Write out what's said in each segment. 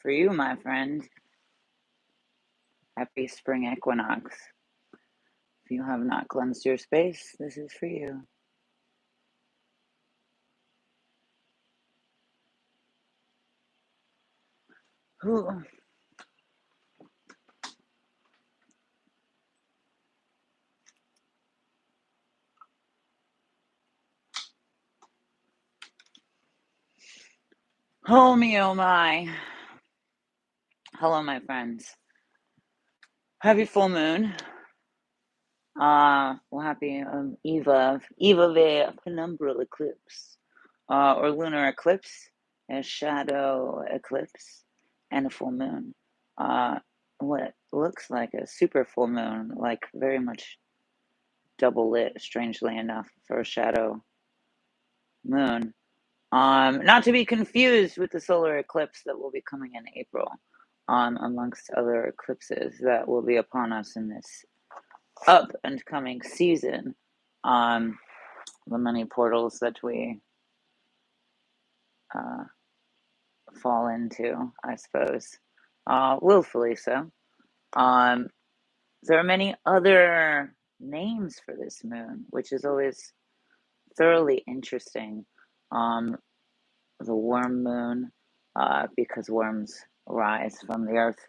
For you, my friend, happy spring equinox. If you have not cleansed your space, this is for you. Ooh. Oh me, oh my. Hello, my friends. Happy full moon. Well, happy Eva the Penumbral eclipse, or lunar eclipse, a shadow eclipse, and a full moon. What looks like a super full moon, like very much double lit, strangely enough, for a shadow moon. Not to be confused with the solar eclipse that will be coming in April, amongst other eclipses that will be upon us in this up and coming season. The many portals that we fall into, I suppose, willfully so. There are many other names for this moon, which is always thoroughly interesting. The worm moon, because worms rise from the earth,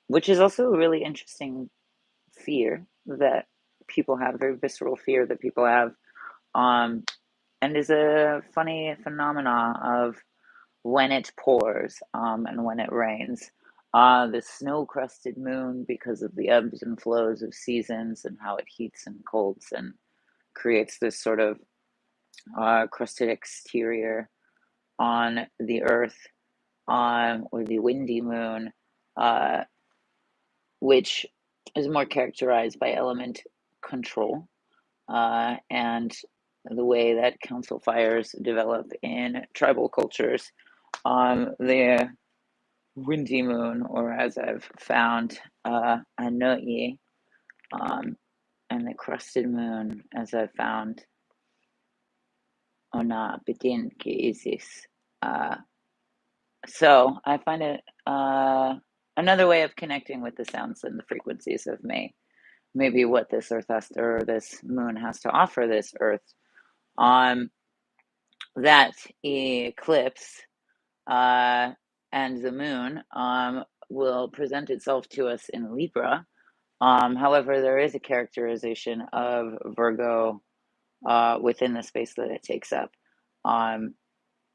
which is also a really interesting fear that people have, very visceral fear that people have, and is a funny phenomena of when it pours and when it rains. The snow-crusted moon, because of the ebbs and flows of seasons and how it heats and colds and creates this sort of crusted exterior on the earth, or the windy moon, which is more characterized by element control, and the way that council fires develop in tribal cultures. The windy moon, or as I've found, Anvyi, and the crusted moon, as I've found, Ona Bedin Isis. So I find it another way of connecting with the sounds and the frequencies of maybe what this earth has to, or this moon has to offer this earth. That eclipse and the moon will present itself to us in Libra. However, there is a characterization of Virgo within the space that it takes up,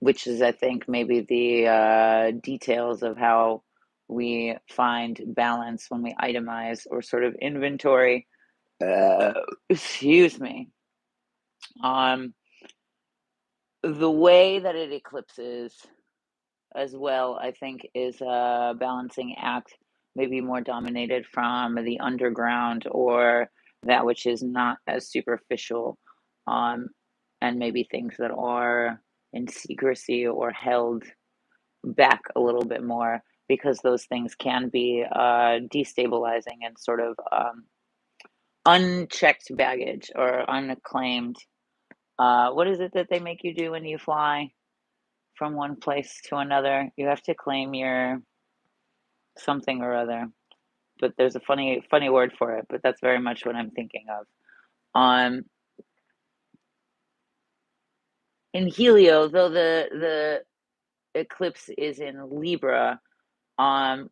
which is, I think, maybe the details of how we find balance when we itemize or sort of inventory. Excuse me. The way that it eclipses as well, I think, is a balancing act, maybe more dominated from the underground or that which is not as superficial, and maybe things that are in secrecy or held back a little bit more, because those things can be destabilizing and sort of unchecked baggage or unclaimed. What is it that they make you do when you fly from one place to another? You have to claim your something or other, but there's a funny word for it, but that's very much what I'm thinking of. In Helio, though the eclipse is in Libra, in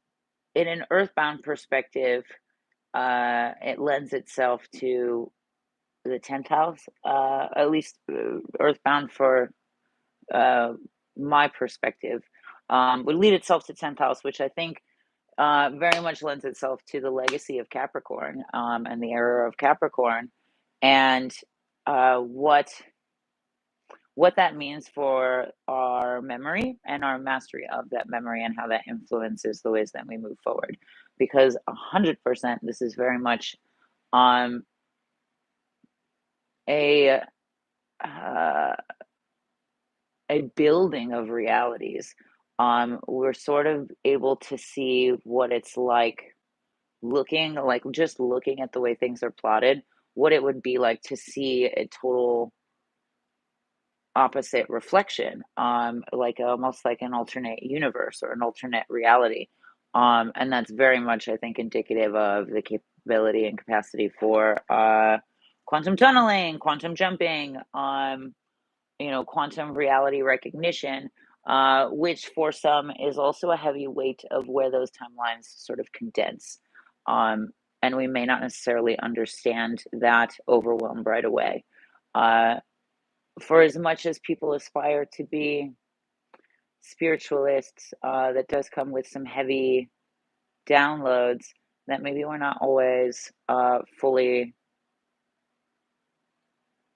an earthbound perspective, it lends itself to the 10th house, at least earthbound for my perspective, would lead itself to 10th house, which I think very much lends itself to the legacy of Capricorn, and the era of Capricorn, and what that means for our memory and our mastery of that memory, and how that influences the ways that we move forward. Because 100%, this is very much a building of realities. We're sort of able to see what it's like just looking at the way things are plotted, what it would be like to see a total opposite reflection, like almost like an alternate universe or an alternate reality. And that's very much, I think, indicative of the capability and capacity for quantum tunneling, quantum jumping, quantum reality recognition, which for some is also a heavy weight of where those timelines sort of condense. Um, and we may not necessarily understand that overwhelm right away. Uh, for as much as people aspire to be spiritualists, that does come with some heavy downloads that maybe we're not always fully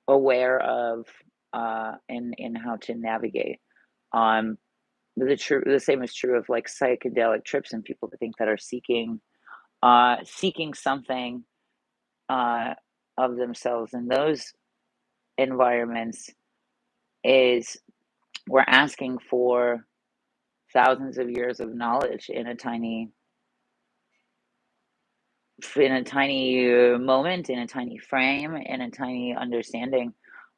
aware of in how to navigate. Um, the same is true of like psychedelic trips and people that think that are seeking something uh, of themselves in those environments is we're asking for thousands of years of knowledge in a tiny moment, in a tiny frame, in a tiny understanding,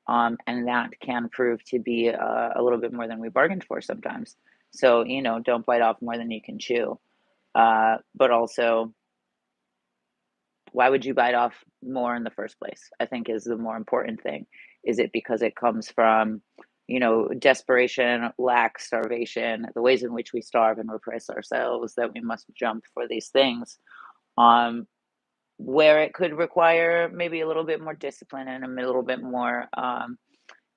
and that can prove to be a little bit more than we bargained for sometimes. So don't bite off more than you can chew. But also, why would you bite off more in the first place? I think is the more important thing. Is it because it comes from, desperation, lack, starvation, the ways in which we starve and repress ourselves that we must jump for these things? Where it could require maybe a little bit more discipline and a little bit more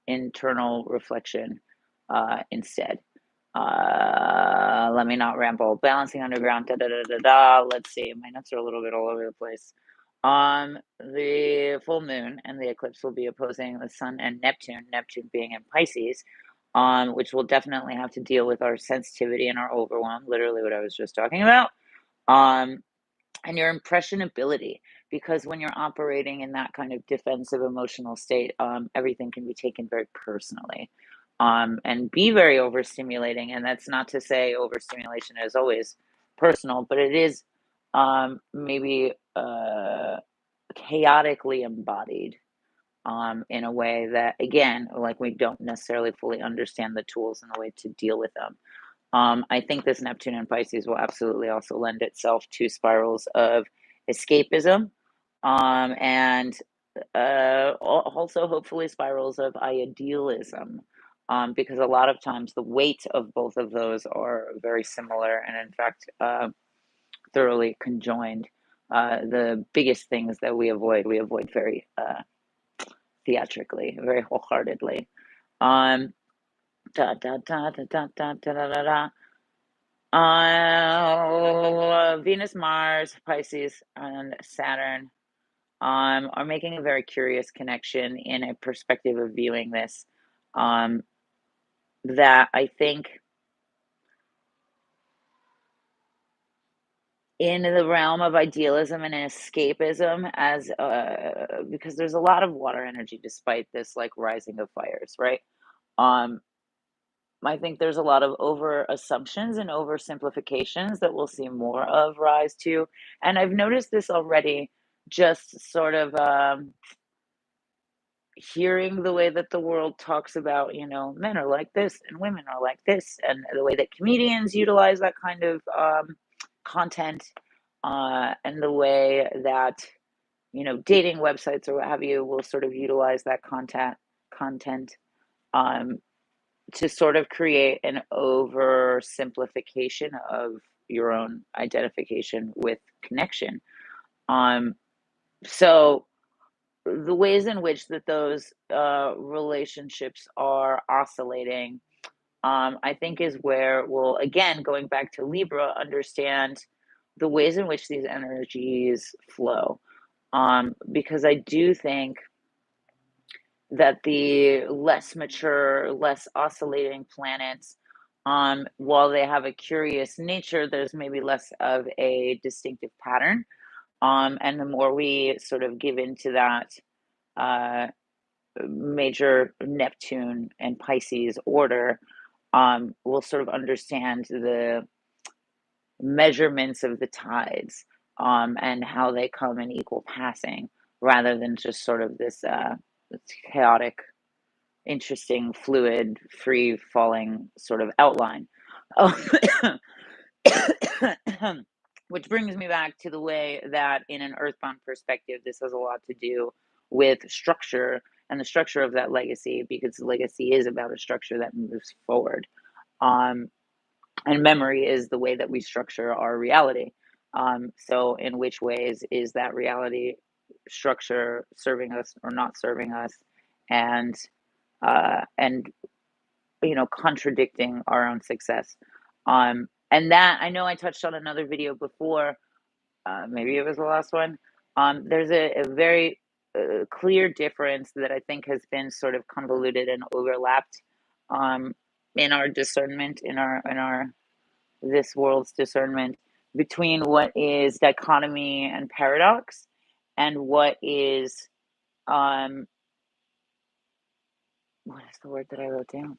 internal reflection instead. Let me not ramble. Balancing underground, da da da da da. Let's see. My notes are a little bit all over the place. The full moon and the eclipse will be opposing the sun and Neptune being in Pisces, which will definitely have to deal with our sensitivity and our overwhelm, literally what I was just talking about. And your impressionability, because when you're operating in that kind of defensive emotional state, everything can be taken very personally, and be very overstimulating. And that's not to say overstimulation is always personal, but it is maybe chaotically embodied in a way that, again, like we don't necessarily fully understand the tools and the way to deal with them. I think this Neptune and Pisces will absolutely also lend itself to spirals of escapism, and also hopefully spirals of idealism, because a lot of times the weight of both of those are very similar and, in fact, thoroughly conjoined. The biggest things that we avoid very theatrically, very wholeheartedly. Um, da da da da da da da da da. Venus, Mars, Pisces, and Saturn are making a very curious connection in a perspective of viewing this, that I think in the realm of idealism and escapism, as because there's a lot of water energy despite this like rising of fires, right? Um, I think there's a lot of over assumptions and oversimplifications that we'll see more of rise to. And I've noticed this already, just sort of hearing the way that the world talks about, men are like this and women are like this, and the way that comedians utilize that kind of content, and the way that, dating websites or what have you will sort of utilize that content. Um, to sort of create an oversimplification of your own identification with connection. Um, so the ways in which that those relationships are oscillating, I think is where we'll, again, going back to Libra, understand the ways in which these energies flow. Because I do think that the less mature, less oscillating planets, while they have a curious nature, there's maybe less of a distinctive pattern. And the more we sort of give into that major Neptune and Pisces order, we'll sort of understand the measurements of the tides, and how they come in equal passing rather than just sort of this chaotic interesting, fluid, free falling sort of outline. Which brings me back to the way that in an earthbound perspective, this has a lot to do with structure and the structure of that legacy, because the legacy is about a structure that moves forward. Um, and memory is the way that we structure our reality. So in which ways is that reality structure serving us or not serving us, and and contradicting our own success. And that, I know I touched on another video before, maybe it was the last one. There's a very clear difference that I think has been sort of convoluted and overlapped um, in our discernment, in our this world's discernment, between what is dichotomy and paradox and what is what is the word that I wrote down?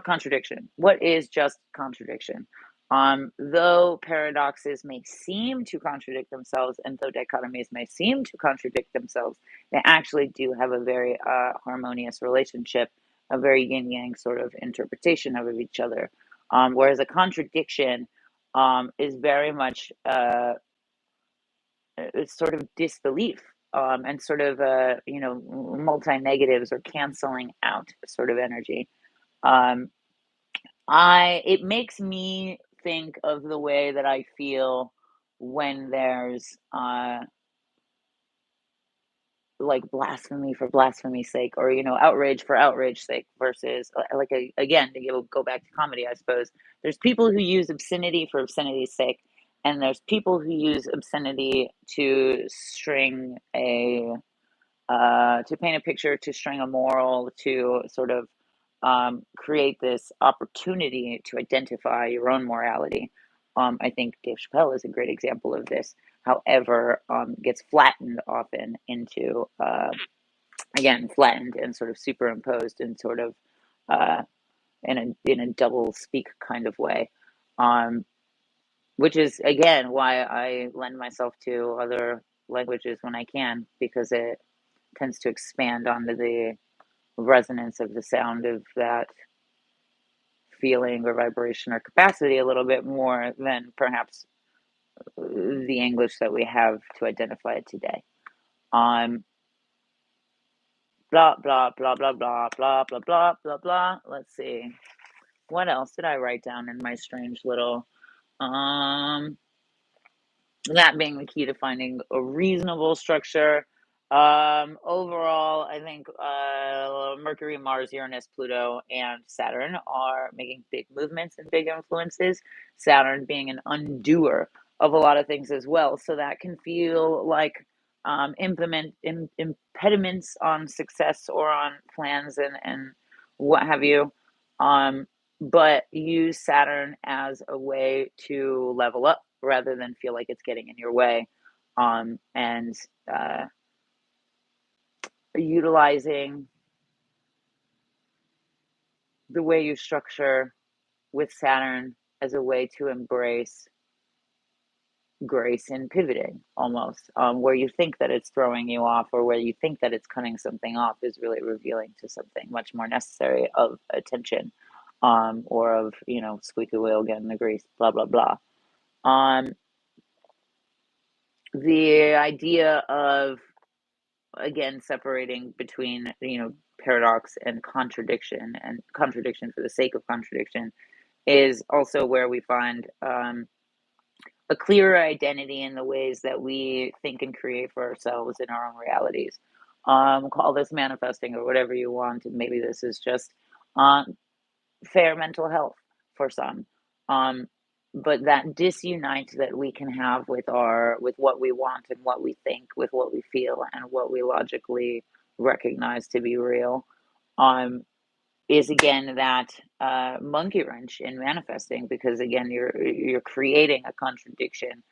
Contradiction. What is just contradiction? Though paradoxes may seem to contradict themselves, and though dichotomies may seem to contradict themselves, they actually do have a very harmonious relationship, a very yin yang sort of interpretation of each other. Whereas a contradiction is very much it's sort of disbelief, and sort of multi negatives or canceling out sort of energy. Um, I It makes me think of the way that I feel when there's like blasphemy for blasphemy's sake, or outrage for outrage's sake, versus again, to go back to comedy, I suppose. There's people who use obscenity for obscenity's sake, and there's people who use obscenity to string a to paint a picture, to string a moral, to sort of create this opportunity to identify your own morality. I think Dave Chappelle is a great example of this. However, gets flattened often into, again, flattened and sort of superimposed and sort of uh, in a double speak kind of way. Um, which is again why I lend myself to other languages when I can, because it tends to expand onto the resonance of the sound of that feeling or vibration or capacity a little bit more than perhaps the English that we have to identify it today. Um, blah blah blah blah blah blah blah blah blah blah. Let's see. What else did I write down in my strange little that being the key to finding a reasonable structure. Overall, I think Mercury, Mars, Uranus, Pluto, and Saturn are making big movements and big influences. Saturn being an undoer of a lot of things as well. So that can feel like impediments on success or on plans and what have you. But use Saturn as a way to level up rather than feel like it's getting in your way. And utilizing the way you structure with Saturn as a way to embrace grace in pivoting, almost, where you think that it's throwing you off, or where you think that it's cutting something off, is really revealing to something much more necessary of attention, or of, squeaky wheel getting the grease, blah, blah, blah. The idea of, again, separating between, paradox and contradiction for the sake of contradiction, is also where we find a clearer identity in the ways that we think and create for ourselves in our own realities. Call this manifesting or whatever you want, and maybe this is just fair mental health for some. But that disunite that we can have with what we want and what we think, with what we feel and what we logically recognize to be real, is again that monkey wrench in manifesting, because again you're creating a contradiction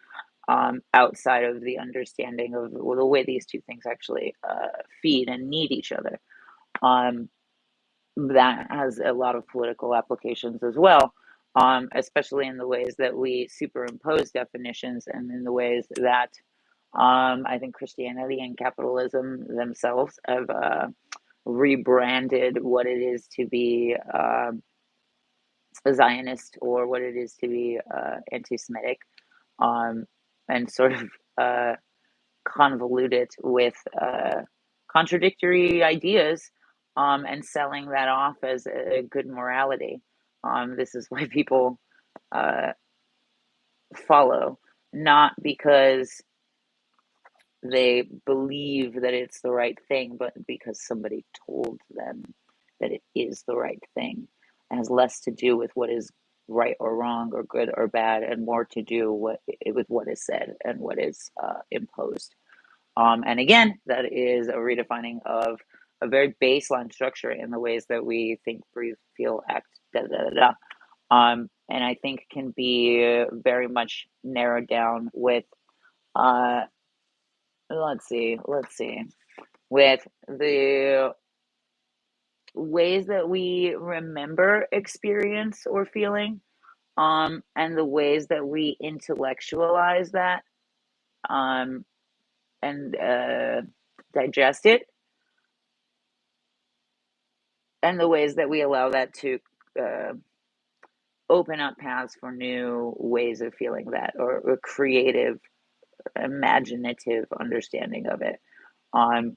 outside of the understanding of the way these two things actually feed and need each other. That has a lot of political applications as well, especially in the ways that we superimpose definitions, and in the ways that I think Christianity and capitalism themselves have rebranded what it is to be a Zionist, or what it is to be anti-Semitic, um, and sort of convolute it with contradictory ideas, and selling that off as a good morality. This is why people uh, follow, not because they believe that it's the right thing, but because somebody told them that it is the right thing. It has less to do with what is right or wrong or good or bad, and more to do with what is said and what is imposed. And again, that is a redefining of a very baseline structure in the ways that we think, breathe, feel, act, da da da da. And I think can be very much narrowed down with, uh, let's see, with the ways that we remember experience or feeling, and the ways that we intellectualize that, um, and digest it, and the ways that we allow that to uh, open up paths for new ways of feeling that, or creative, imaginative understanding of it.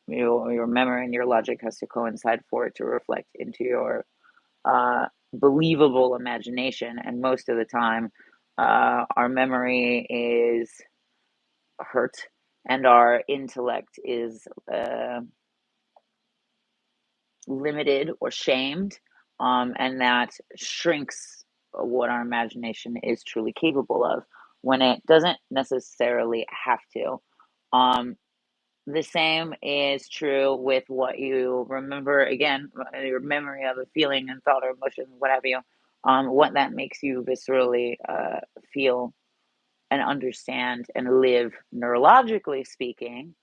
Your memory and your logic has to coincide for it to reflect into your believable imagination. And most of the time, our memory is hurt, and our intellect is limited or shamed, and that shrinks what our imagination is truly capable of when it doesn't necessarily have to. Um, the same is true with what you remember, again, your memory of a feeling and thought or emotion, what have you, what that makes you viscerally feel and understand and live, neurologically speaking,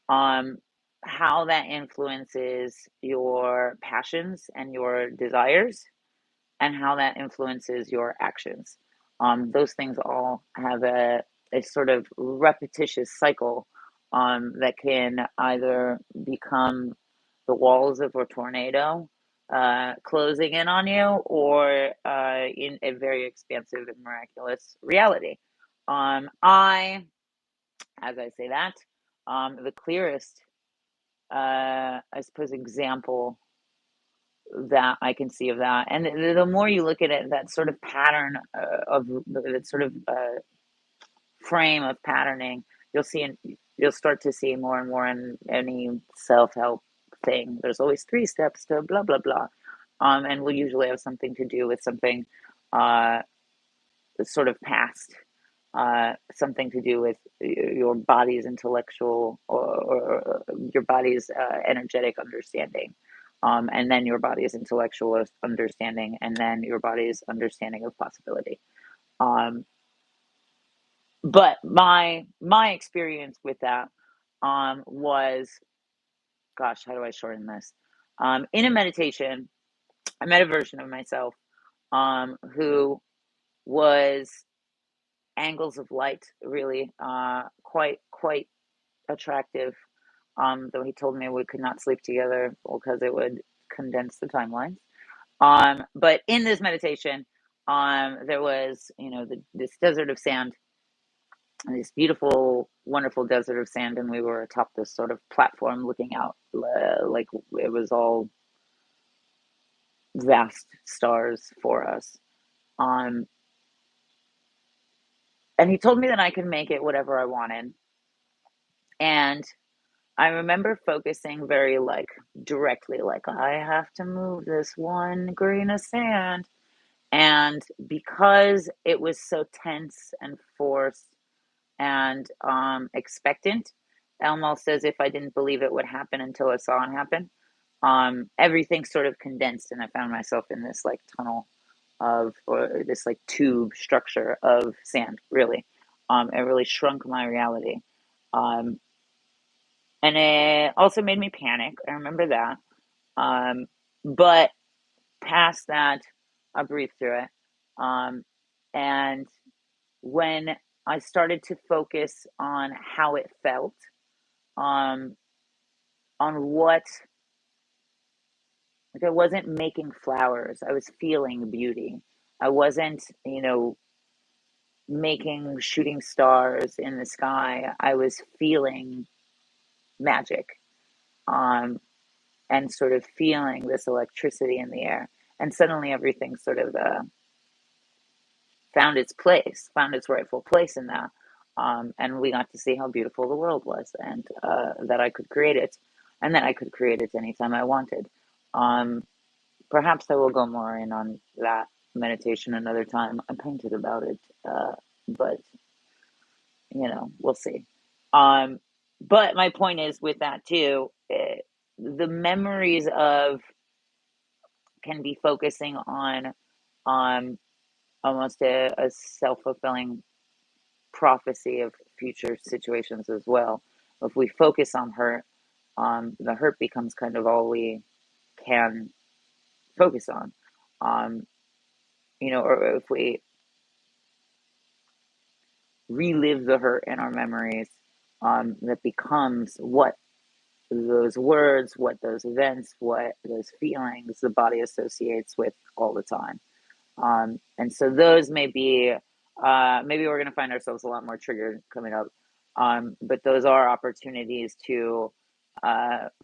um, how that influences your passions and your desires, and how that influences your actions. Those things all have a sort of repetitious cycle, that can either become the walls of a tornado closing in on you, or in a very expansive and miraculous reality. As I say that, the clearest, I suppose, example that I can see of that, and the more you look at it, that sort of pattern of that sort of frame of patterning, you'll see, you'll start to see more and more in any self-help thing. There's always 3 steps to blah blah blah, and will usually have something to do with something uh, sort of past, something to do with your body's intellectual, or your body's energetic understanding, and then your body's intellectual understanding, and then your body's understanding of possibility. Um, but my experience with that was, gosh, how do I shorten this? In a meditation, I met a version of myself who was angles of light, really, quite attractive. Though he told me we could not sleep together because it would condense the timelines. But in this meditation, there was, this desert of sand, this beautiful, wonderful desert of sand, and we were atop this sort of platform looking out, like it was all vast stars for us. Um, and he told me that I could make it whatever I wanted. And I remember focusing very, like, directly, like, I have to move this one grain of sand. And because it was so tense and forced and expectant, almost as if I didn't believe it would happen until I saw it happen, everything sort of condensed, and I found myself in this, like, tunnel of, or this, like, tube structure of sand, really. It really shrunk my reality. Um, and it also made me panic. I remember that. Um, but past that, I breathed through it. And when I started to focus on how it felt, um, on what, like I wasn't making flowers, I was feeling beauty. I wasn't, making shooting stars in the sky. I was feeling magic, um, and sort of feeling this electricity in the air. And suddenly everything sort of found its rightful place in that. And we got to see how beautiful the world was, and that I could create it, and that I could create it anytime I wanted. Um, Perhaps I will go more in on that meditation another time. I'm painted about it, but we'll see. Um, but my point is with that too, the memories of can be focusing on um, almost a self fulfilling prophecy of future situations as well. If we focus on hurt, the hurt becomes kind of all we can focus on. Um, or if we relive the hurt in our memories, that becomes what those words, what those events, what those feelings the body associates with all the time. And so those may be, maybe we're going to find ourselves a lot more triggered coming up. But those are opportunities to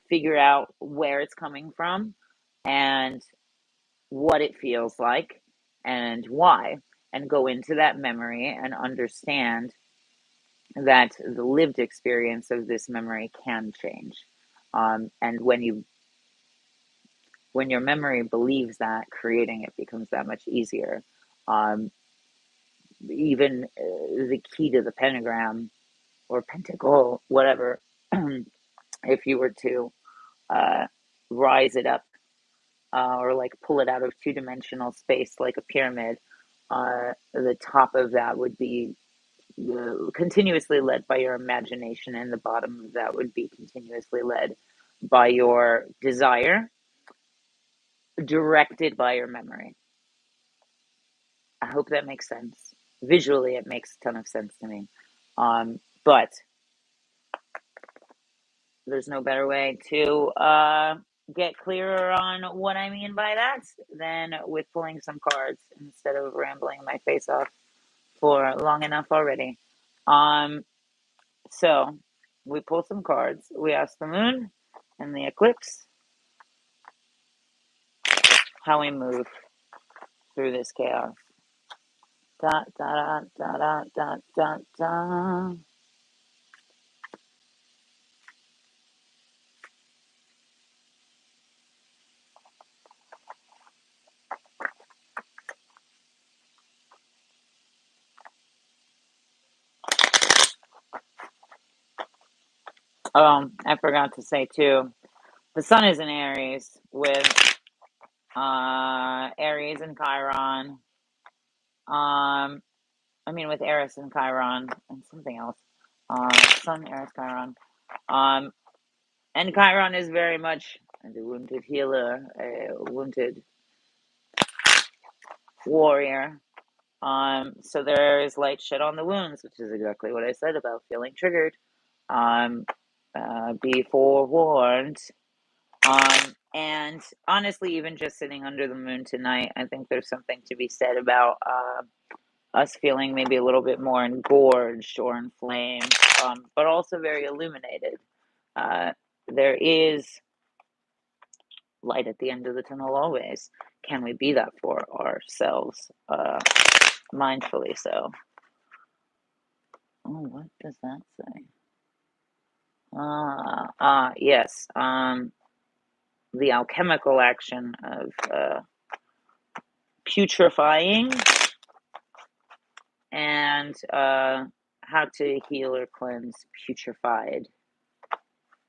figure out where it's coming from and what it feels like and why, and go into that memory and understand that the lived experience of this memory can change. And when your memory believes that, creating it becomes that much easier. Um, Even the key to the pentagram or pentacle, whatever, if you were to uh, rise it up, or like pull it out of two-dimensional space like a pyramid, the top of that would be continuously led by your imagination, and the bottom of that would be continuously led by your desire, directed by your memory. I hope that makes sense. Visually, it makes a ton of sense to me. But there's no better way to get clearer on what I mean by that than with pulling some cards instead of rambling my face off for long enough already. So we pull some cards. We ask the moon and the eclipse how we move through this chaos. Da da da da da da da. I forgot to say too, the sun is in Aries with Aries and Chiron. With Eris and Chiron and something else. Sun, Eris, Chiron. And Chiron is very much the wounded healer, a wounded warrior. So there is light shed on the wounds, which is exactly what I said about feeling triggered. Be forewarned. And honestly, even just sitting under the moon tonight, I think there's something to be said about us feeling maybe a little bit more engorged or inflamed, but also very illuminated. There is light at the end of the tunnel always. Can we be that for ourselves? Mindfully so. Oh, what does that say? Yes. The alchemical action of putrefying and how to heal or cleanse putrefied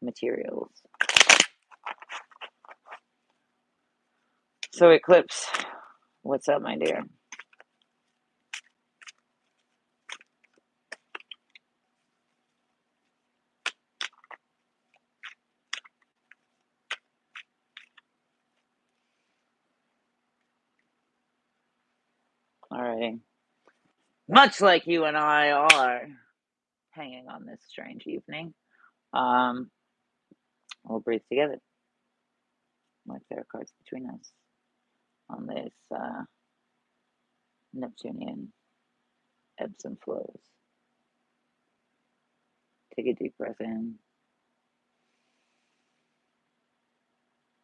materials. So, Eclipse, what's up, my dear? Alrighty. much like you and I are hanging on this strange evening. We'll breathe together like there are cards between us on this Neptunian ebbs and flows. Take a deep breath in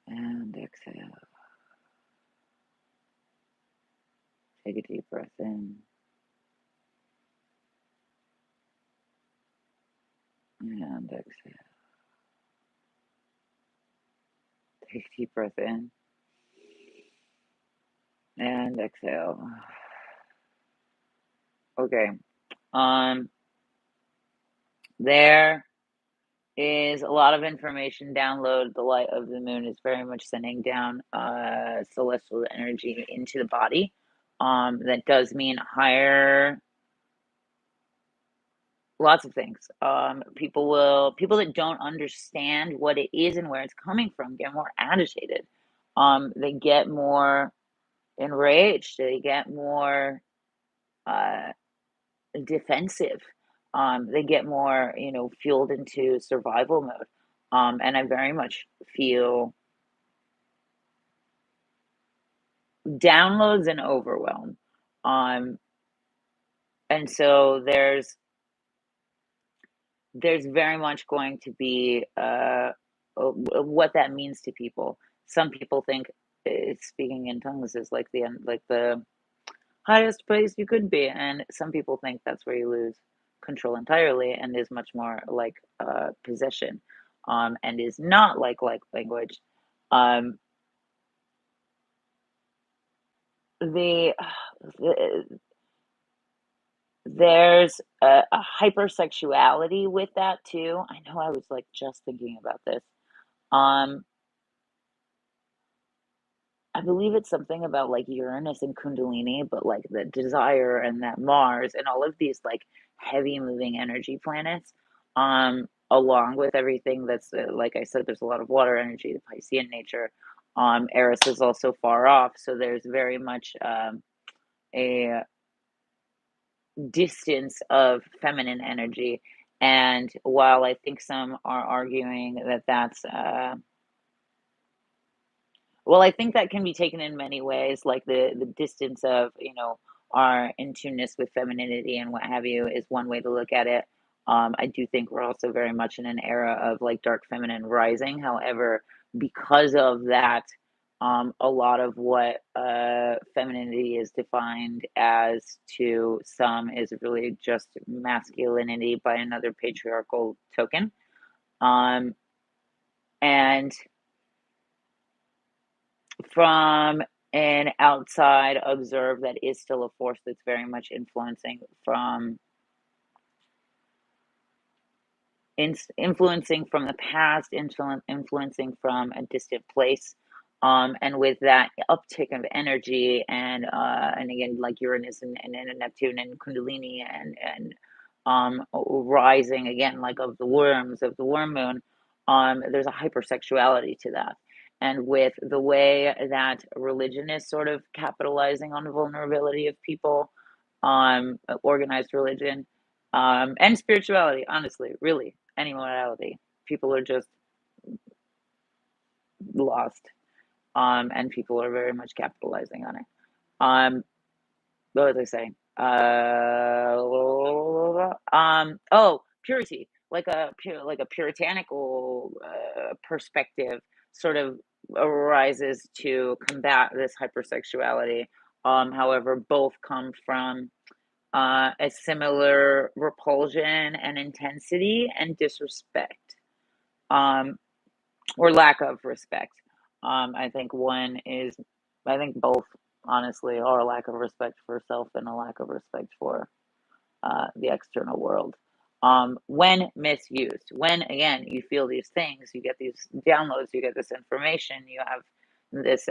and exhale. Take a deep breath in and exhale. Take a deep breath in and exhale. Okay. There is a lot of information download. The light of the moon is very much sending down celestial energy into the body. That does mean higher, lots of things. People that don't understand what it is and where it's coming from get more agitated. They get more enraged. They get more defensive. They get more, fueled into survival mode. And I very much feel downloads and overwhelm. Um, and so there's very much going to be what that means to people. Some people think speaking in tongues is like the highest place you could be, and some people think that's where you lose control entirely and is much more like possession, and is not like language. Um, the, the There's a hypersexuality with that too. I know I was like just thinking about this. Um, I believe it's something about like Uranus and Kundalini, but like the desire and that Mars and all of these like heavy moving energy planets, along with everything that's like I said, there's a lot of water energy, the Piscean nature. Eris is also far off, so there's very much a distance of feminine energy. And while I think some are arguing that that's well, I think that can be taken in many ways, like the distance of, our in tuneness with femininity and what have you is one way to look at it. I do think we're also very much in an era of like dark feminine rising. However, because of that, a lot of what femininity is defined as to some is really just masculinity by another patriarchal token. Um, and from an outside observe that is still a force that's very much influencing from influencing from the past, influencing from a distant place. And with that uptick of energy and again like Uranus and Neptune and Kundalini and rising again like of the worms of the worm moon, there's a hypersexuality to that. And with the way that religion is sort of capitalizing on the vulnerability of people, organized religion, and spirituality, honestly, really, any modality. People are just lost, and people are very much capitalizing on it. Um, what was I saying? Oh, purity, like a puritanical perspective, sort of arises to combat this hypersexuality. However, both come from a similar repulsion and intensity and disrespect, um, or lack of respect. I think I think both, honestly, are a lack of respect for self and a lack of respect for the external world. When misused, when again you feel these things, you get these downloads, you get this information, you have this,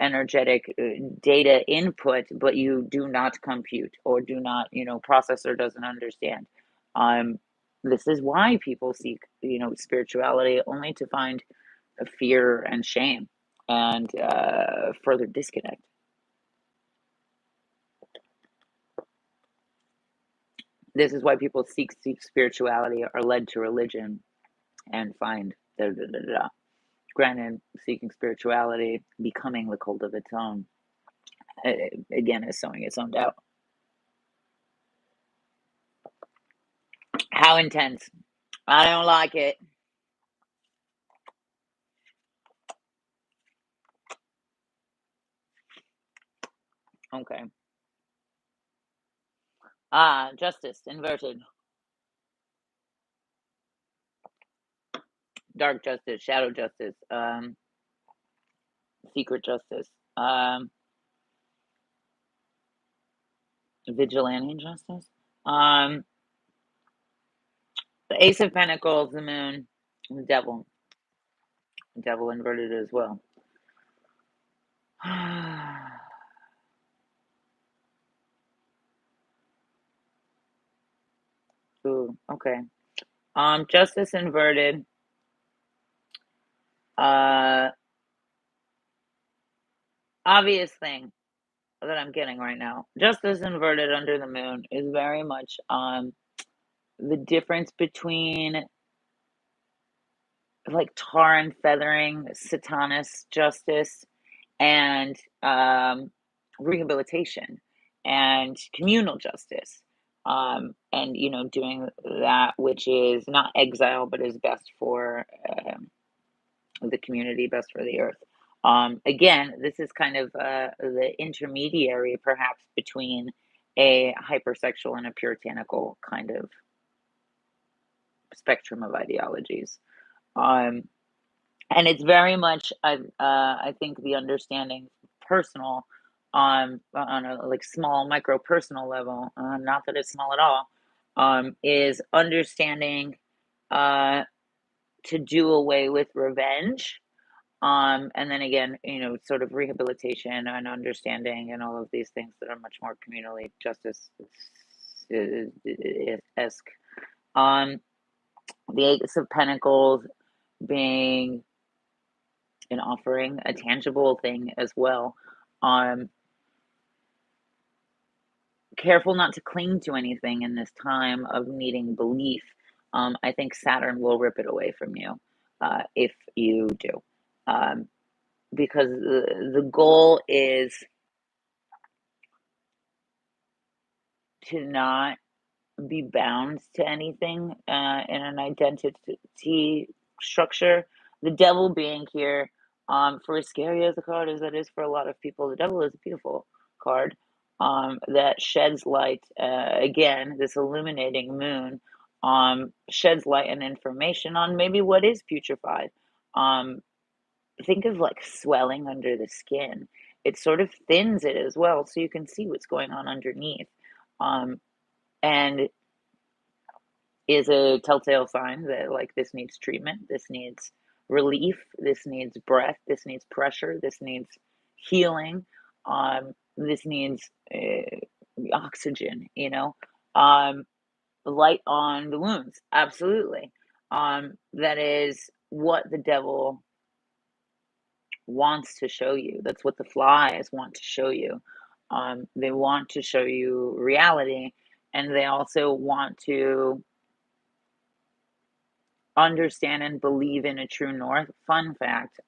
energetic data input, but you do not compute or do not, processor doesn't understand. Um, this is why people seek, spirituality only to find fear and shame and further disconnect. This is why people seek spirituality, are led to religion, and find Granted, seeking spirituality, becoming the cult of its own, again, is sowing its own doubt. How intense? I don't like it. Okay. Justice, inverted. Dark justice, shadow justice, secret justice, vigilante justice. The Ace of Pentacles, the Moon, the Devil. The Devil inverted as well. Ooh, okay. Justice inverted. Obvious thing that I'm getting right now. Justice inverted under the Moon is very much the difference between like tar and feathering, Satanist justice, and rehabilitation and communal justice. And doing that which is not exile but is best for the community, best for the earth. Again, this is kind of the intermediary perhaps between a hypersexual and a puritanical kind of spectrum of ideologies. And it's very much, I think, the understanding personal, on a like small micro personal level, not that it's small at all, is understanding to do away with revenge. And then again, sort of rehabilitation and understanding and all of these things that are much more communally justice esque. The Ace of Pentacles being an offering, a tangible thing as well. Careful not to cling to anything in this time of needing belief. I think Saturn will rip it away from you if you do. Because the goal is to not be bound to anything in an identity structure. The devil being here, for as scary as the card as that is for a lot of people, the devil is a beautiful card that sheds light. Again, this illuminating moon sheds light and information on maybe what is putrefied. Think of like swelling under the skin. It sort of thins it as well, so you can see what's going on underneath. And is a telltale sign that like this needs treatment, this needs relief, this needs breath, this needs pressure, this needs healing, this needs oxygen, light on the wounds. Absolutely. That is what the devil wants to show you. That's what the flies want to show you. They want to show you reality, and they also want to understand and believe in a true north. Fun fact,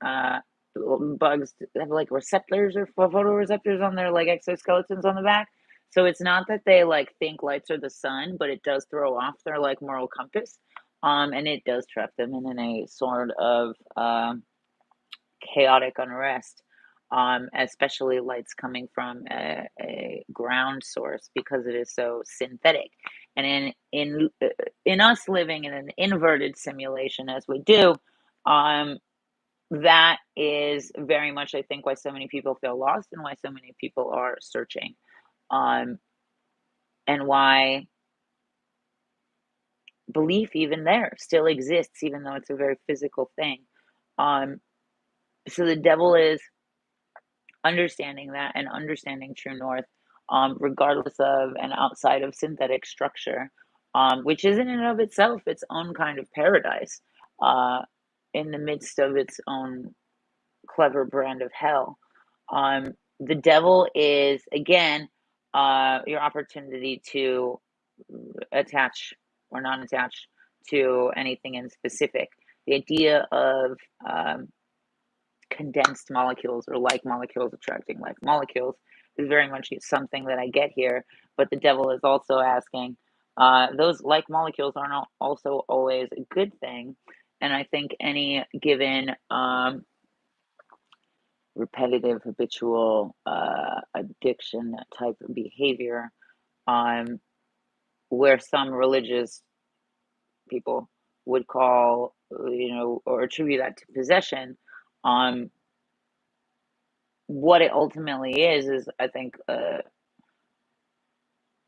bugs have like receptors or photoreceptors on their like exoskeletons on the back. So it's not that they like think lights are the sun, but it does throw off their like moral compass. And it does trap them in a sort of chaotic unrest, especially lights coming from a ground source because it is so synthetic. And in us living in an inverted simulation as we do, that is very much, I think, why so many people feel lost and why so many people are searching, and why belief even there still exists, even though it's a very physical thing. So the devil is understanding that and understanding true north, regardless of and outside of synthetic structure, which is in and of itself its own kind of paradise, in the midst of its own clever brand of hell. The devil is again your opportunity to attach or non-attach to anything in specific. The idea of condensed molecules or like molecules attracting like molecules is very much something that I get here, but the devil is also asking, those like molecules aren't also always a good thing. And I think any given repetitive, habitual addiction type of behavior, where some religious people would call, or attribute that to possession, what it ultimately is I think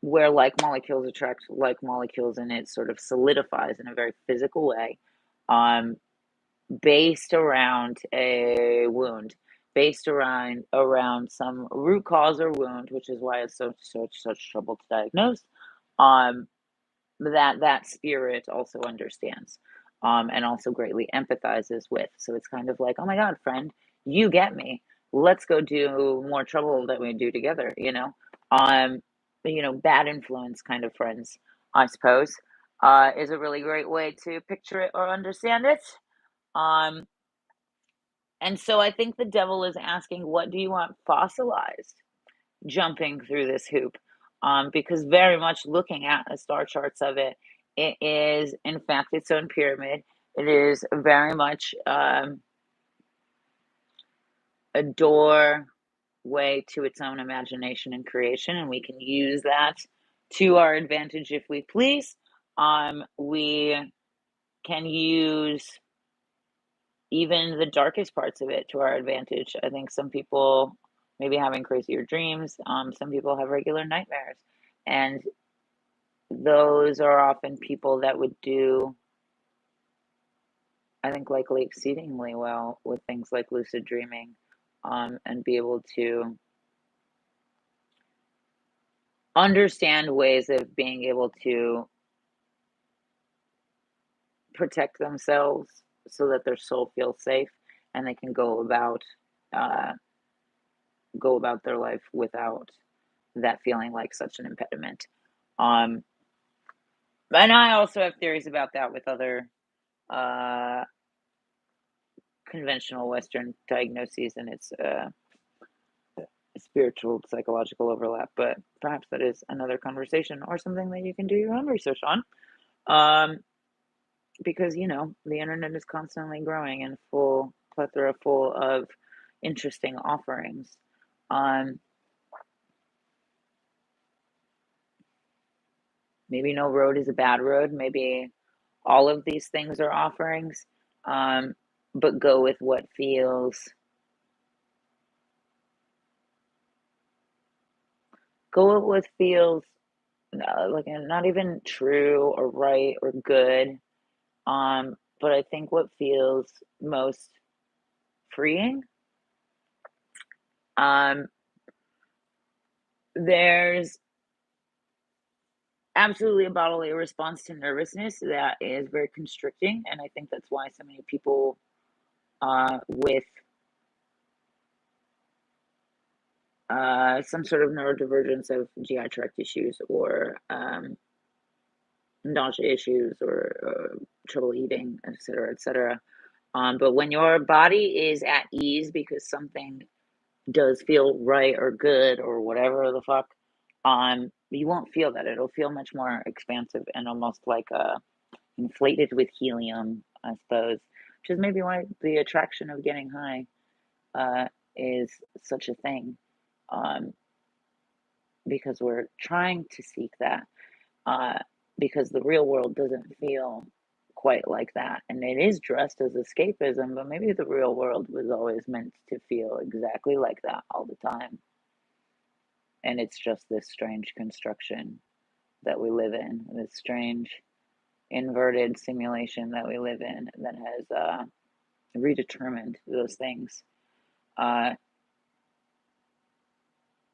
where like molecules attract like molecules, and it sort of solidifies in a very physical way, based around a wound, based around some root cause or wound, which is why it's such trouble to diagnose. That spirit also understands, and also greatly empathizes with. So it's kind of like, oh my God, friend, you get me. Let's go do more trouble that we do together, bad influence kind of friends, I suppose, is a really great way to picture it or understand it. Um, and so I think the devil is asking, what do you want fossilized? Jumping through this hoop, because very much looking at the star charts of it, it is in fact its own pyramid. It is very much a doorway to its own imagination and creation, and we can use that to our advantage if we please. We can use even the darkest parts of it to our advantage. I think some people maybe having crazier dreams. Some people have regular nightmares, and those are often people that would do, I think, likely exceedingly well with things like lucid dreaming, and be able to understand ways of being able to protect themselves so that their soul feels safe, and they can uh, go about their life without that feeling like such an impediment. And I also have theories about that with other uh, conventional Western diagnoses, and its spiritual psychological overlap. But perhaps that is another conversation or something that you can do your own research on. Because the internet is constantly growing and full of interesting offerings. Maybe no road is a bad road. Maybe all of these things are offerings, but go with what feels like not even true or right or good. But I think what feels most freeing. Um, there's absolutely a bodily response to nervousness that is very constricting, and I think that's why so many people with some sort of neurodivergence of GI tract issues, or nausea issues, or trouble eating, etc., etc. But when your body is at ease because something does feel right or good or whatever the fuck, you won't feel that. It'll feel much more expansive and almost like inflated with helium, I suppose, which is maybe why the attraction of getting high is such a thing, because we're trying to seek that, because the real world doesn't feel quite like that, and it is dressed as escapism, but maybe the real world was always meant to feel exactly like that all the time, and it's just this strange construction that we live in, this strange inverted simulation that we live in that has redetermined those things.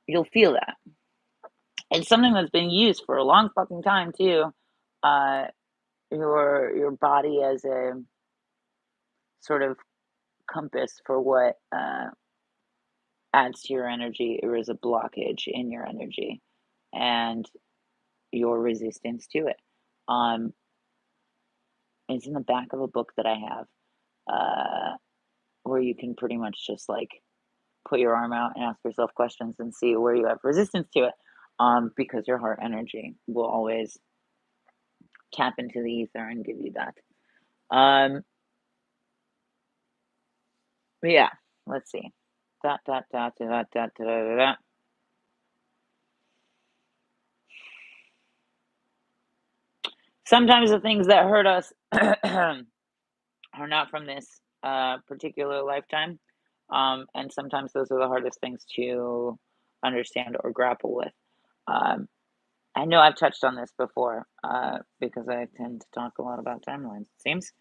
You'll feel that. It's something that's been used for a long fucking time too. Uh, your body as a sort of compass for what adds to your energy or is a blockage in your energy, and your resistance to it. It's in the back of a book that I have, where you can pretty much just like put your arm out and ask yourself questions and see where you have resistance to it. Because your heart energy will always tap into the ether and give you that. Yeah, let's see. Dot, dot, dot, dot, dot, dot, dot, dot. Sometimes the things that hurt us are not from this particular lifetime. And sometimes those are the hardest things to understand or grapple with. Um, I know I've touched on this before because I tend to talk a lot about timelines, it seems.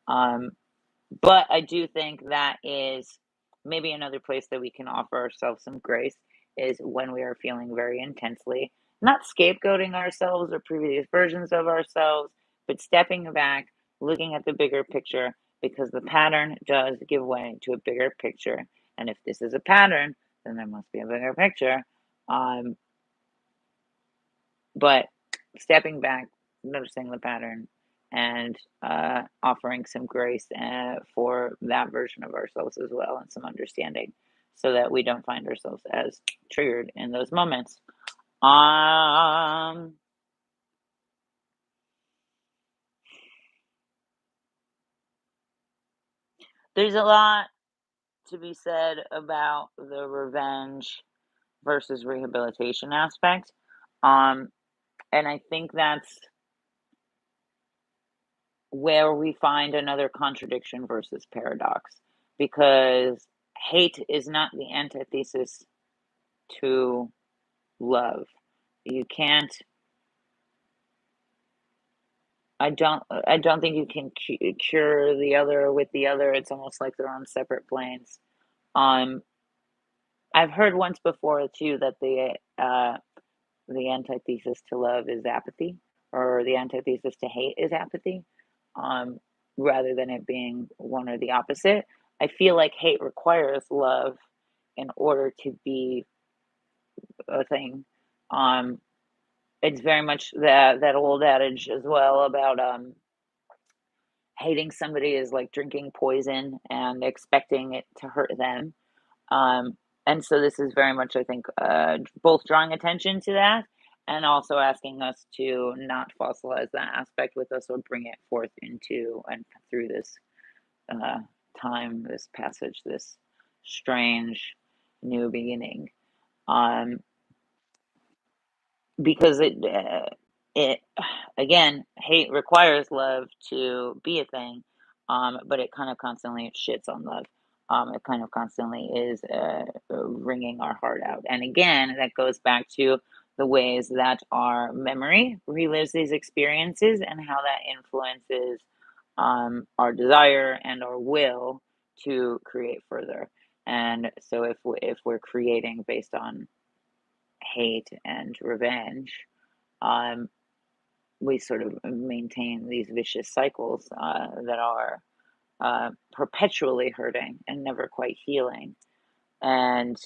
Um, But I do think that is maybe another place that we can offer ourselves some grace is when we are feeling very intensely, not scapegoating ourselves or previous versions of ourselves, but stepping back, looking at the bigger picture, because the pattern does give way to a bigger picture. And if this is a pattern, then there must be a bigger picture. Um, but stepping back, noticing the pattern, and offering some grace for that version of ourselves as well, and some understanding, so that we don't find ourselves as triggered in those moments. Um, there's a lot to be said about the revenge versus rehabilitation aspect. Um, and I think that's where we find another contradiction versus paradox, because hate is not the antithesis to love. You can't, I don't think you can cure the other with the other. It's almost like they're on separate planes. Um I've heard once before too that the antithesis to love is apathy, or the antithesis to hate is apathy, um, rather than it being one or the opposite. I feel like hate requires love in order to be a thing. Um, it's very much that old adage as well about hating somebody is like drinking poison and expecting it to hurt them. Um, and so this is very much, I think, both drawing attention to that and also asking us to not fossilize that aspect with us or bring it forth into and through this uh, time, this passage, this strange new beginning. Um, because it again, hate requires love to be a thing, but it kind of constantly shits on love. It kind of constantly is wringing our heart out, and again, that goes back to the ways that our memory relives these experiences and how that influences our desire and our will to create further. And so, if we're creating based on hate and revenge, um, we sort of maintain these vicious cycles that are perpetually hurting and never quite healing. And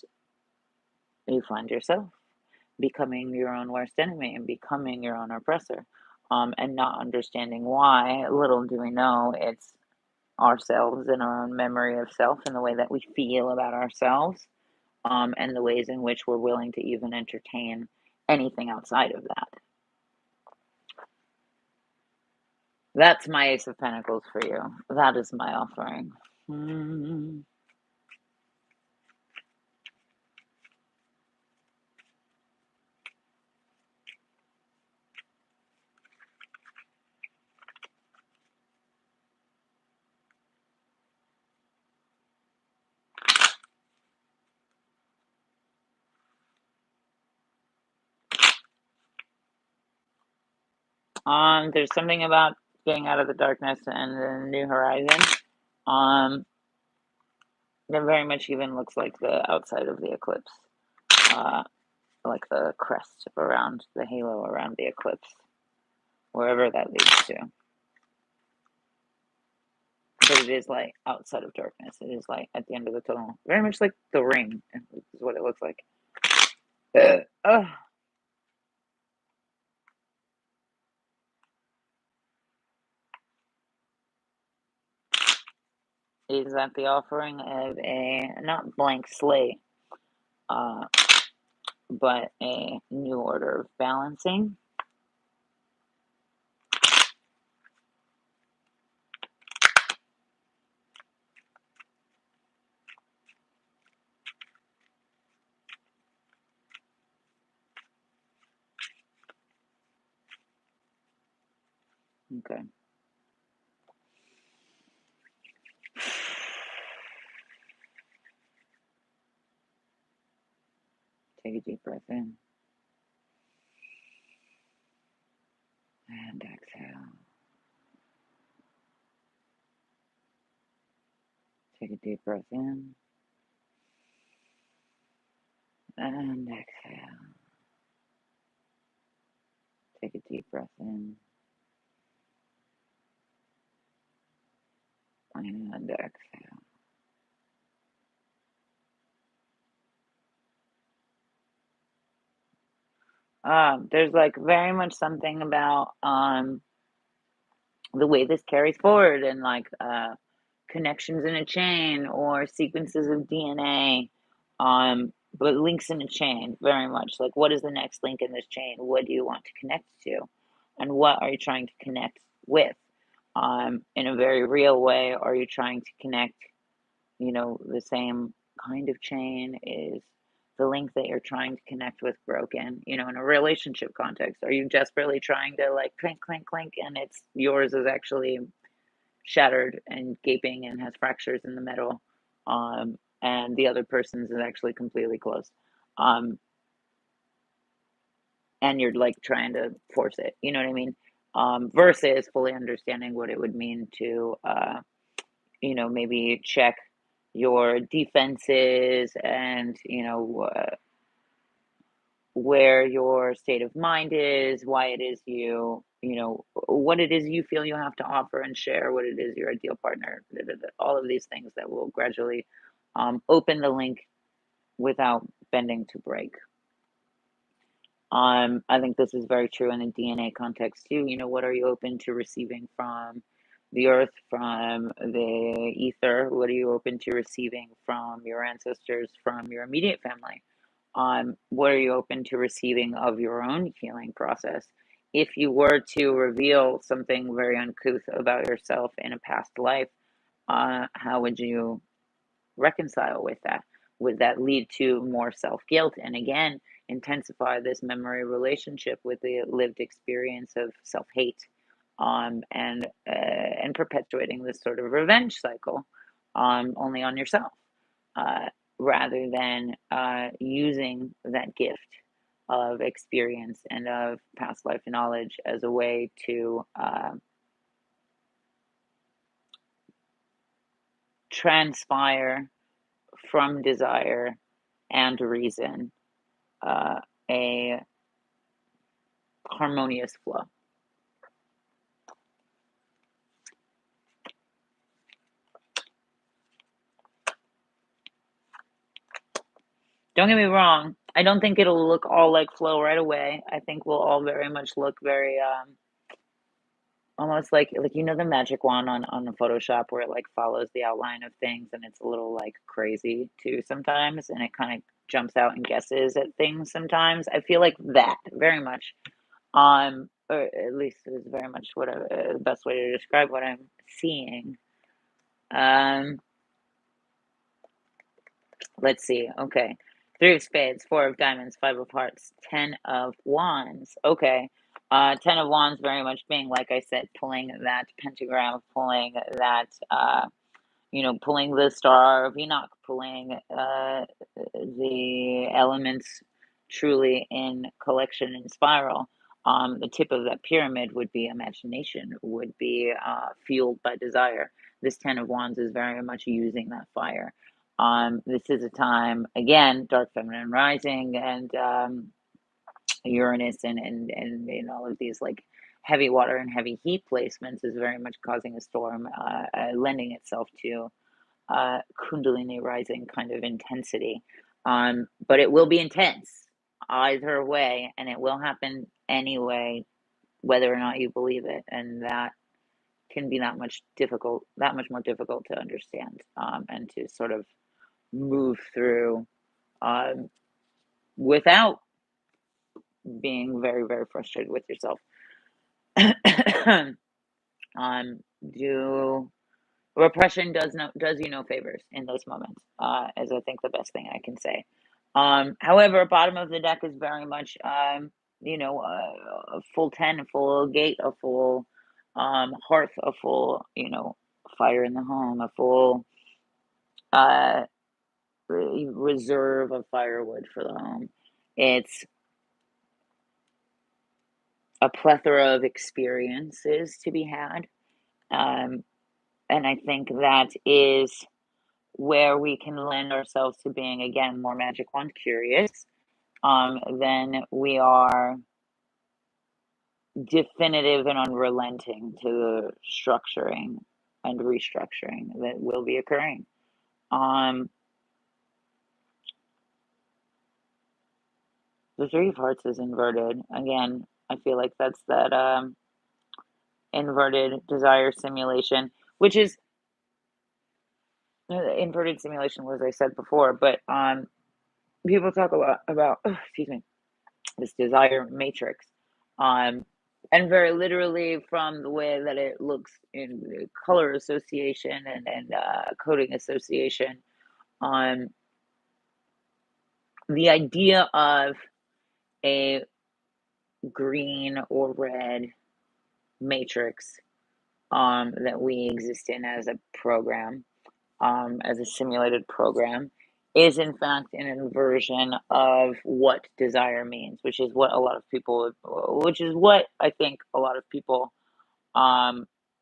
you find yourself becoming your own worst enemy and becoming your own oppressor, and not understanding why. Little do we know it's ourselves and our own memory of self and the way that we feel about ourselves, and the ways in which we're willing to even entertain anything outside of that. That's my Ace of Pentacles for you. That is my offering. There's something about getting out of the darkness and the new horizon. That very much even looks like the outside of the eclipse, uh, like the crest around the halo around the eclipse, wherever that leads to. But it is like outside of darkness. It is like at the end of the tunnel. Very much like the ring is what it looks like. is that the offering of a not blank slate, uh, but a new order of balancing. Okay. Take a deep breath in and exhale. Take a deep breath in and exhale. Take a deep breath in and exhale. There's like very much something about the way this carries forward, and like connections in a chain or sequences of DNA, but links in a chain, very much like, what is the next link in this chain? What do you want to connect to, and what are you trying to connect with? In a very real way, are you trying to connect, the same kind of chain? Is the link that you're trying to connect with broken, in a relationship context? Are you desperately trying to like clink, clink, clink, and it's yours is actually shattered and gaping and has fractures in the middle, and the other person's is actually completely closed, and you're like trying to force it, you know what I mean? Versus fully understanding what it would mean to maybe check your defenses, and where your state of mind is, why it is what it is you feel you have to offer and share, what it is your ideal partner, all of these things that will gradually open the link without bending to break. I think this is very true in the DNA context too. What are you open to receiving from the earth, from the ether? What are you open to receiving from your ancestors, from your immediate family? What are you open to receiving of your own healing process? If you were to reveal something very uncouth about yourself in a past life, how would you reconcile with that? Would that lead to more self guilt? And again, intensify this memory relationship with the lived experience of self hate, and perpetuating this sort of revenge cycle, only on yourself, uh, rather than using that gift of experience and of past life knowledge as a way to transpire from desire and reason a harmonious flow. Don't get me wrong, I don't think it'll look all like flow right away. I think we'll all very much look very almost like the magic wand on the Photoshop, where it like follows the outline of things, and it's a little like crazy too sometimes, and it kind of jumps out and guesses at things sometimes. I feel like that very much. Or at least it is very much what the best way to describe what I'm seeing. Um, let's see. Okay. Three of spades, four of diamonds, five of hearts, 10 of wands. Okay. 10 of wands very much being, like I said, pulling that pentagram, pulling that, pulling the star of Enoch, pulling the elements truly in collection and spiral. The tip of that pyramid would be imagination, would be fueled by desire. This 10 of wands is very much using that fire. This is a time, again, dark feminine rising, and Uranus, and all of these like heavy water and heavy heat placements is very much causing a storm, lending itself to Kundalini rising kind of intensity. But it will be intense either way, and it will happen anyway, whether or not you believe it. And that can be that much more difficult to understand, and to sort of move through, um, without being very, very frustrated with yourself. Do repression does you no favors in those moments, is I think the best thing I can say. However, bottom of the deck is very much, a full 10, a full gate, a full hearth, a full, fire in the home, a full uh, reserve of firewood for the home. It's a plethora of experiences to be had. Um, and I think that is where we can lend ourselves to being, again, more magic wand curious, then we are definitive and unrelenting to the structuring and restructuring that will be occurring. The Three of Hearts is inverted. Again, I feel like that's that inverted desire simulation, which is inverted simulation, as I said before, but people talk about excuse me, this desire matrix, and very literally from the way that it looks in color association and coding association, the idea of a green or red matrix, that we exist in as a program, as a simulated program, is in fact an inversion of what desire means, which is what I think a lot of people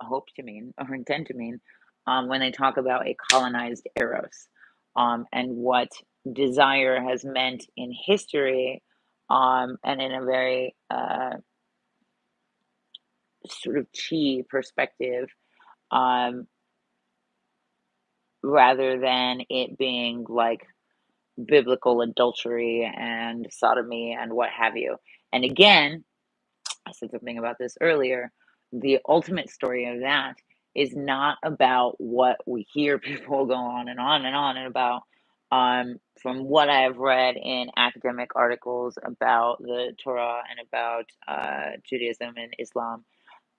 hope to mean or intend to mean, when they talk about a colonized eros, and what desire has meant in history, and in a very sort of chi perspective, um, rather than it being like biblical adultery and sodomy and what have you. And again, I said something about this earlier. The ultimate story of that is not about what we hear people go on and on and on and about. From what I've read in academic articles about the Torah and about Judaism and Islam,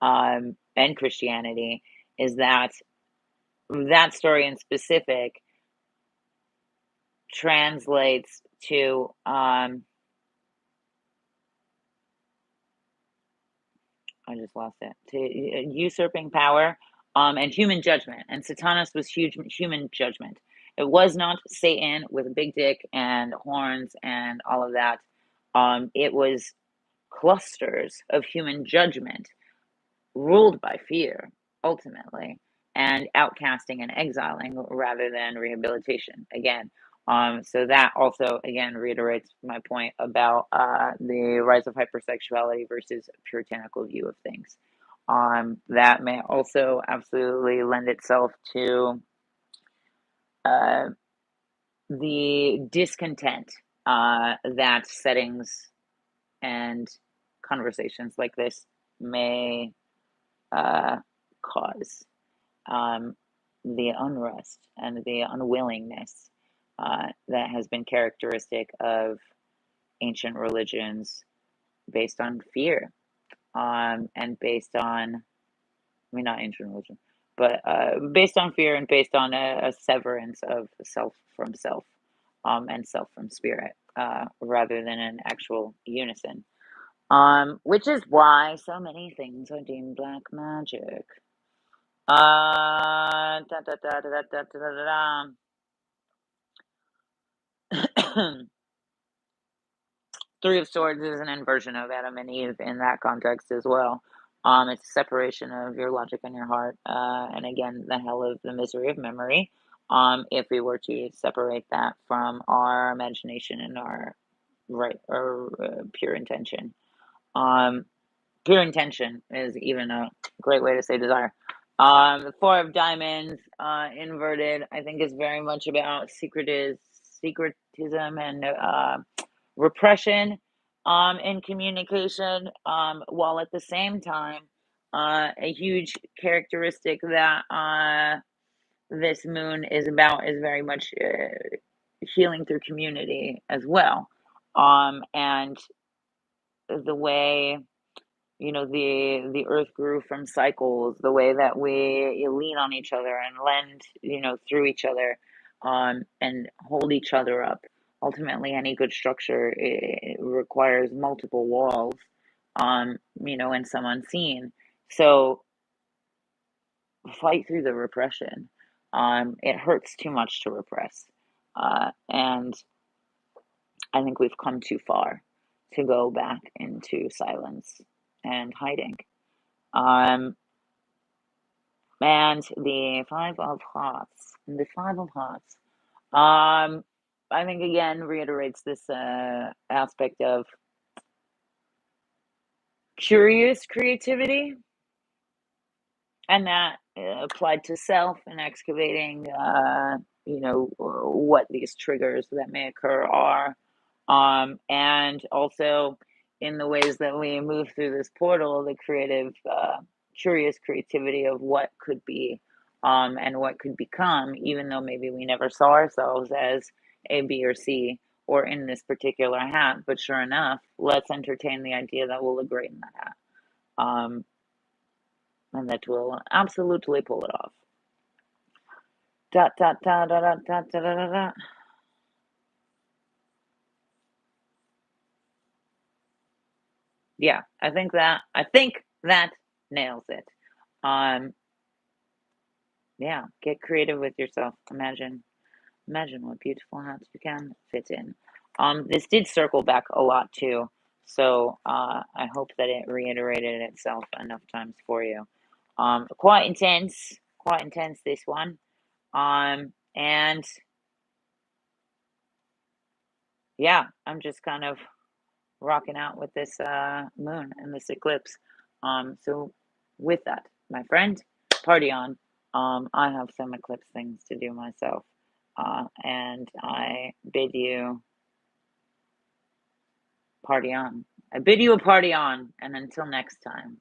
and Christianity, is that story in specific translates to I just lost it. To usurping power, and human judgment. And Satanas was huge human judgment. It was not Satan with a big dick and horns and all of that. It was clusters of human judgment ruled by fear, ultimately, and outcasting and exiling rather than rehabilitation. Again, so that also, again, reiterates my point about the rise of hypersexuality versus puritanical view of things. That may also absolutely lend itself to uh, the discontent that settings and conversations like this may cause, the unrest and the unwillingness that has been characteristic of ancient religions based on fear, and based on, I mean, not ancient religion, but based on fear and based on a severance of self from self, and self from spirit, rather than an actual unison. Which is why so many things are deemed black magic. Da, da, da, da, da, da, da, da. Three of Swords is an inversion of Adam and Eve in that context as well. It's a separation of your logic and your heart, and again, the hell of the misery of memory. If we were to separate that from our imagination and our right or pure intention. Pure intention is even a great way to say desire. The Four of Diamonds, inverted, I think is very much about secretism and repression, in communication, while at the same time A huge characteristic that this moon is about is very much healing through community as well. And the way, the earth grew from cycles, the way that we lean on each other and lend, through each other, and hold each other up. Ultimately, any good structure requires multiple walls, and some unseen. So fight through the repression. It hurts too much to repress. And I think we've come too far to go back into silence and hiding. Um, and the Five of Hearts. The Five of Hearts. I think again reiterates this aspect of curious creativity, and that applied to self and excavating, what these triggers that may occur are, and also in the ways that we move through this portal, the creative, curious creativity of what could be, and what could become, even though maybe we never saw ourselves as A, B, or C, or in this particular hat. But sure enough, let's entertain the idea that we'll look great in that hat. And that will absolutely pull it off. Dot, dot, dot, dot, dot, dot, dot, dot, dot. Yeah, I think that nails it. Um, yeah, get creative with yourself. Imagine what beautiful hats you can fit in. This did circle back a lot too, so I hope that it reiterated itself enough times for you. Quite intense this one. And yeah, I'm just kind of rocking out with this moon and this eclipse. So with that, my friend, party on. I have some eclipse things to do myself. And I bid you party on. I bid you a party on, and until next time.